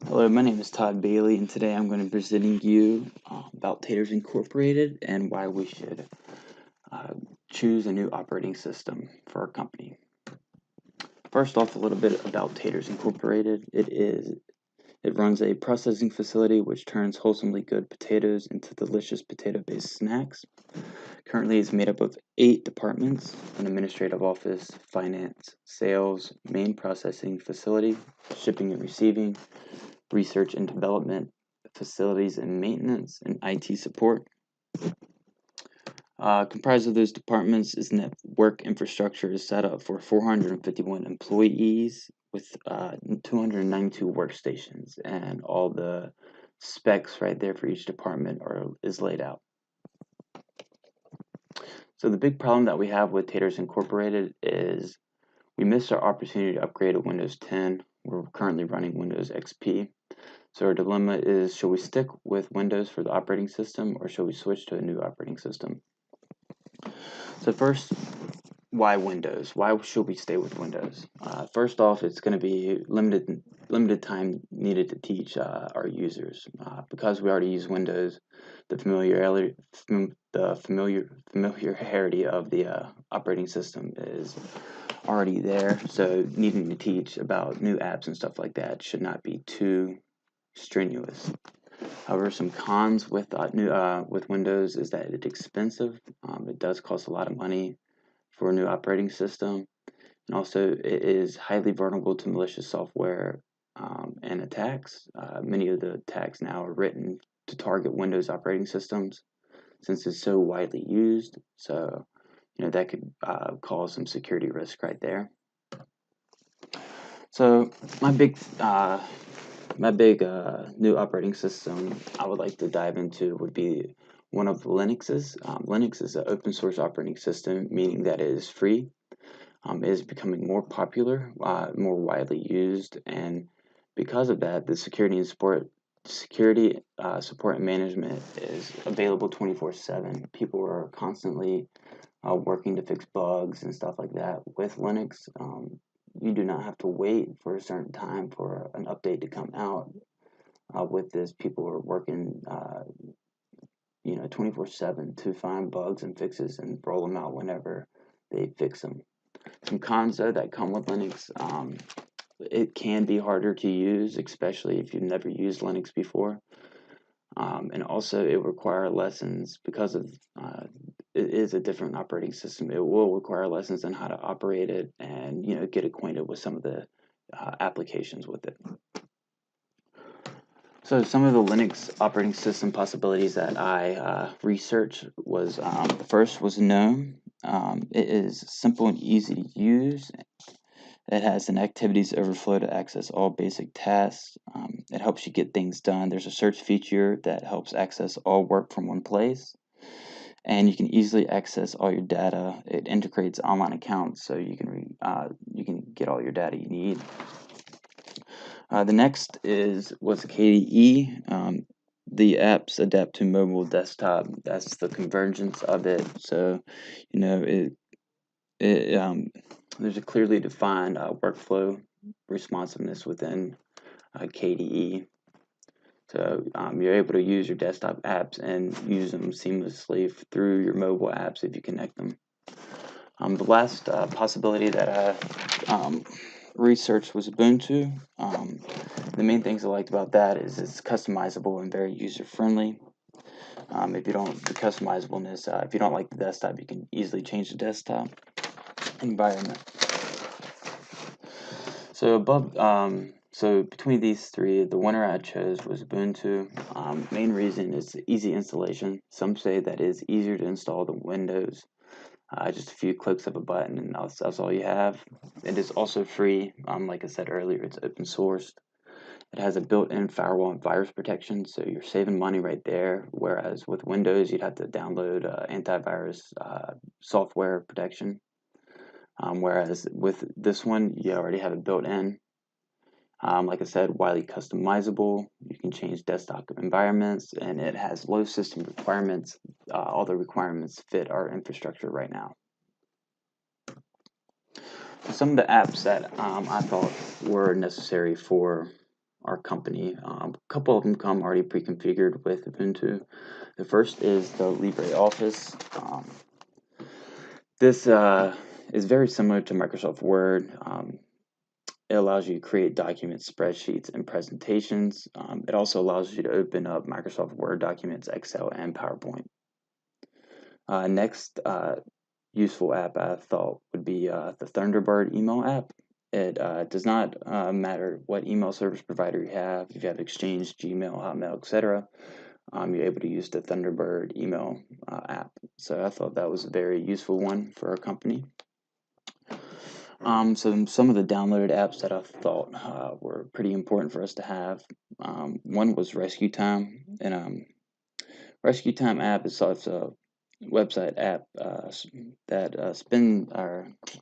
Hello, my name is Todd Bailey, and today I'm going to be presenting you about Taters Incorporated and why we should choose a new operating system for our company. First off, a little bit about Taters Incorporated. It runs a processing facility which turns wholesomely good potatoes into delicious potato-based snacks. Currently, it's made up of 8 departments: an administrative office, finance, sales, main processing facility, shipping and receiving, research and development, facilities and maintenance, and IT support. Comprised of those departments is network infrastructure is set up for 451 employees with 292 workstations, and all the specs right there for each department is laid out. So the big problem that we have with Taters Incorporated is we missed our opportunity to upgrade to Windows 10. We're currently running Windows XP. So our dilemma is, should we stick with Windows for the operating system, or should we switch to a new operating system? So first, why Windows? Why should we stay with Windows? First off, it's going to be limited time needed to teach our users. Because we already use Windows, the familiarity of the operating system is already there. So needing to teach about new apps and stuff like that should not be too strenuous. However, some cons with Windows is that it's expensive. It does cost a lot of money for a new operating system, and also it is highly vulnerable to malicious software and attacks. Many of the attacks now are written to target Windows operating systems, since it's so widely used. So, that could cause some security risk right there. So, my big new operating system I would like to dive into would be one of Linux's. Linux is an open source operating system, meaning that it is free. It is becoming more popular, more widely used, and because of that, the security support and management is available 24/7. People are constantly working to fix bugs and stuff like that with Linux. You do not have to wait for a certain time for an update to come out. With this, people are working, 24/7 to find bugs and fixes and roll them out whenever they fix them. Some cons though that come with Linux, it can be harder to use, especially if you've never used Linux before. And also it requires lessons because of it is a different operating system. It will require lessons on how to operate it and get acquainted with some of the applications with it. So some of the Linux operating system possibilities that I researched was first was GNOME. It is simple and easy to use. It has an activities overflow to access all basic tasks. It helps you get things done. There's a search feature that helps access all work from one place. And you can easily access all your data. It integrates online accounts, so you can get all your data you need. The next was KDE. The apps adapt to mobile desktop. That's the convergence of it. So, there's a clearly defined workflow responsiveness within KDE. So you're able to use your desktop apps and use them seamlessly through your mobile apps if you connect them. The last possibility that I researched was Ubuntu. The main things I liked about that is it's customizable and very user-friendly. If you don't the customizableness, if you don't like the desktop, you can easily change the desktop environment. So between these three, the winner I chose was Ubuntu. Main reason is easy installation. Some say that it is easier to install than Windows. Just a few clicks of a button and that's all you have. It is also free. Like I said earlier, it's open sourced. It has a built-in firewall and virus protection, so you're saving money right there. Whereas with Windows, you'd have to download antivirus software protection. Whereas with this one, you already have it built in. Like I said, widely customizable. You can change desktop environments, and it has low system requirements. All the requirements fit our infrastructure right now. Some of the apps that I thought were necessary for our company. A couple of them come already pre-configured with Ubuntu. The first is the LibreOffice. This is very similar to Microsoft Word. It allows you to create documents, spreadsheets, and presentations. It also allows you to open up Microsoft Word documents, Excel, and PowerPoint. Next useful app I thought would be the Thunderbird email app. It does not matter what email service provider you have. If you have Exchange, Gmail, Hotmail, etc., you're able to use the Thunderbird email app. So I thought that was a very useful one for our company. So some of the downloaded apps that I thought were pretty important for us to have. One was Rescue Time, and Rescue Time app is a website app that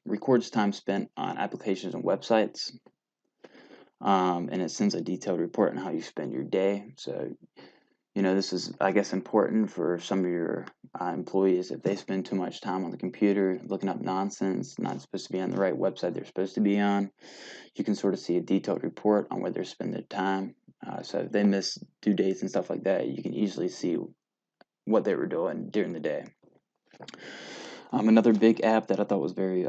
records time spent on applications and websites, and it sends a detailed report on how you spend your day. So, this is, I guess, important for some of your employees. If they spend too much time on the computer looking up nonsense, not supposed to be on the right website they're supposed to be on, you can sort of see a detailed report on where they're spending their time. So if they miss due dates and stuff like that, you can easily see what they were doing during the day. Another big app that I thought was very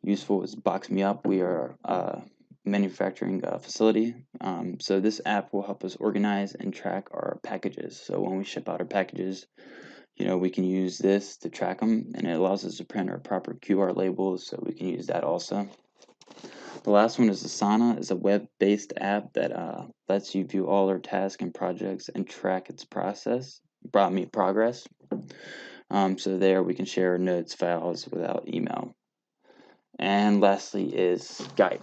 useful is Box Me Up. We are a manufacturing facility, so this app will help us organize and track our packages. So when we ship out our packages, we can use this to track them, and it allows us to print our proper QR labels, so we can use that also. The last one is Asana. It's a web-based app that lets you view all our tasks and projects and track its progress. So there we can share notes, files without email. And lastly is Skype.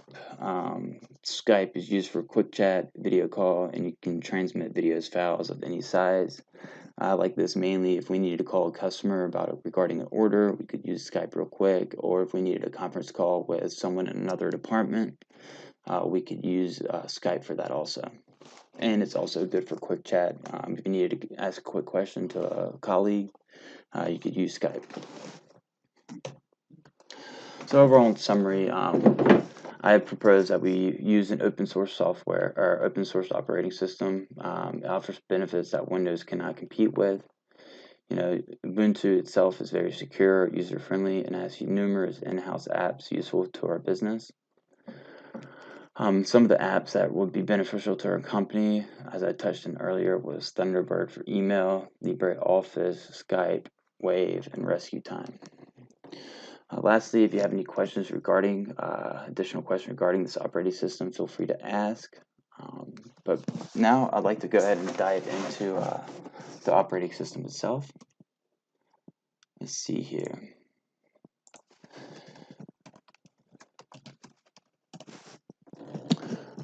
Skype is used for quick chat, video call, and you can transmit videos, files of any size. I like this mainly if we needed to call a customer regarding an order, we could use Skype real quick, or if we needed a conference call with someone in another department, we could use Skype for that also. And it's also good for quick chat. If you needed to ask a quick question to a colleague, you could use Skype. So overall, in summary, I propose that we use an open source software or open source operating system. It offers benefits that Windows cannot compete with. Ubuntu itself is very secure, user-friendly, and has numerous in-house apps useful to our business. Some of the apps that would be beneficial to our company, as I touched on earlier, was Thunderbird for email, LibreOffice, Skype, Wave, and Rescue Time. Lastly, if you have any questions regarding additional questions regarding this operating system, feel free to ask. But now I'd like to go ahead and dive into the operating system itself. Let's see here.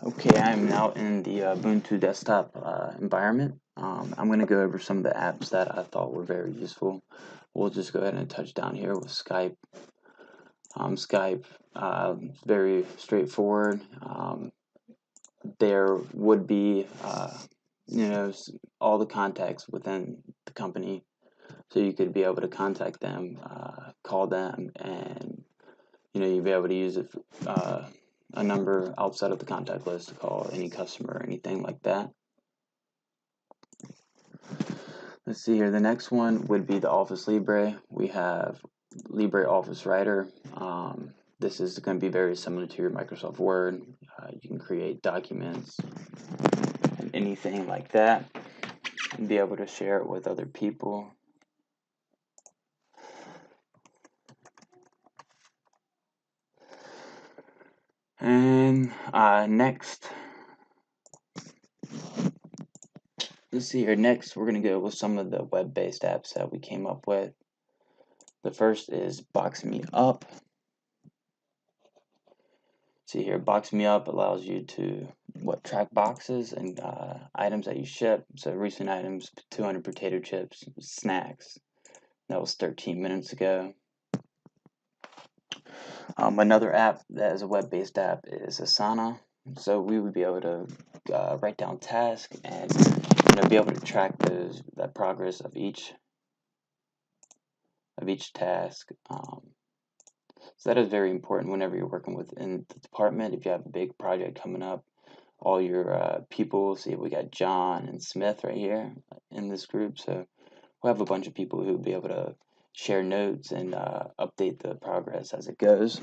Okay, I'm now in the Ubuntu desktop environment. I'm going to go over some of the apps that I thought were very useful. We'll just go ahead and touch down here with Skype. Skype, very straightforward. There would be, all the contacts within the company, so you could be able to contact them, call them, and you'd be able to use a number outside of the contact list to call any customer or anything like that. Let's see here. The next one would be the Office Libre. We have LibreOffice Writer. This is going to be very similar to your Microsoft Word. You can create documents and anything like that and be able to share it with other people. And next, let's see here. Next, we're going to go with some of the web-based apps that we came up with. The first is Box Me Up. See here, Box Me Up allows you to track boxes and items that you ship. So recent items, 200 potato chips, snacks. That was 13 minutes ago. Another app that is a web-based app is Asana. So we would be able to write down tasks and be able to track that progress of each task. So that is very important whenever you're working within the department. If you have a big project coming up, all your people. See, we got John and Smith right here in this group. So we'll have a bunch of people who will be able to share notes and update the progress as it goes.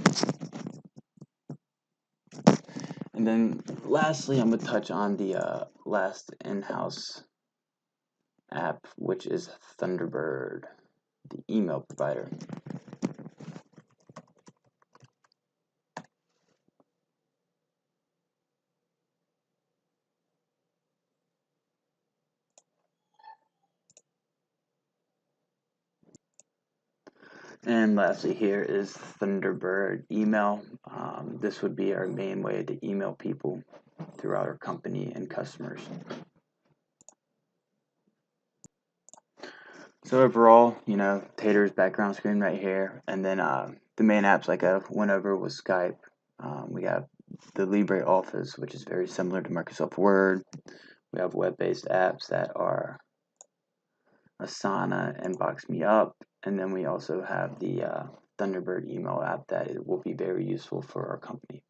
And then lastly, I'm going to touch on the last in-house app, which is Thunderbird, the email provider. And lastly, here is Thunderbird email. This would be our main way to email people throughout our company and customers. So overall, Taters background screen right here, and then the main apps like I went over was Skype. We have the LibreOffice, which is very similar to Microsoft Word. We have web-based apps that are Asana and Box Me Up, and then we also have the Thunderbird email app that it will be very useful for our company.